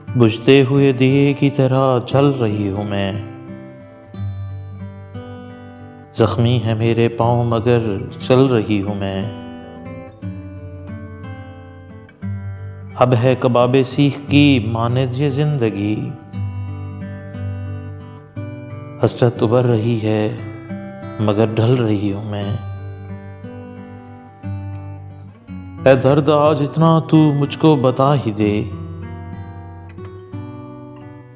बुझते हुए दिए की तरह जल रही हूँ मैं। जख्मी है मेरे पाँव मगर चल रही हूँ मैं। अब है कबाबे सीख की मानिद ये जिंदगी। हसरत उबर रही है मगर ढल रही हूँ मैं। ऐ दर्द आज इतना तू मुझको बता ही दे।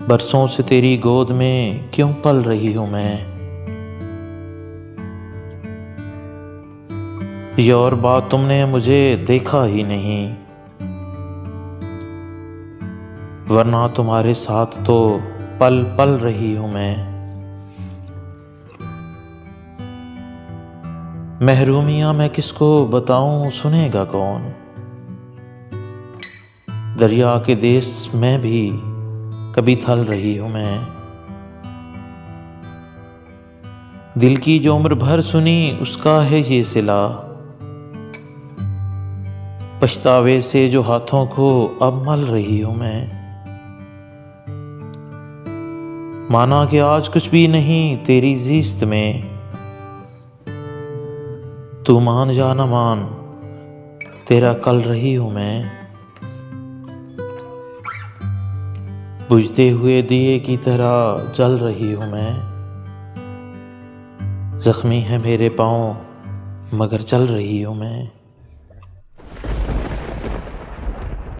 बरसों से तेरी गोद में क्यों पल रही हूँ मैं। ये और बात तुमने मुझे देखा ही नहीं, वरना तुम्हारे साथ तो पल पल रही हूँ मैं। महरूमियाँ मैं किसको बताऊं, सुनेगा कौन। दरिया के देश में भी कभी थल रही हूँ मैं। दिल की जो उम्र भर सुनी उसका है ये सिला। पछतावे से जो हाथों को अब मल रही हूँ मैं। माना कि आज कुछ भी नहीं तेरी ज़िस्त में, तू मान जा न मान तेरा कल रही हूँ मैं। बुझते हुए दिए की तरह जल रही हूँ मैं। जख्मी है मेरे पाँव मगर चल रही हूँ मैं।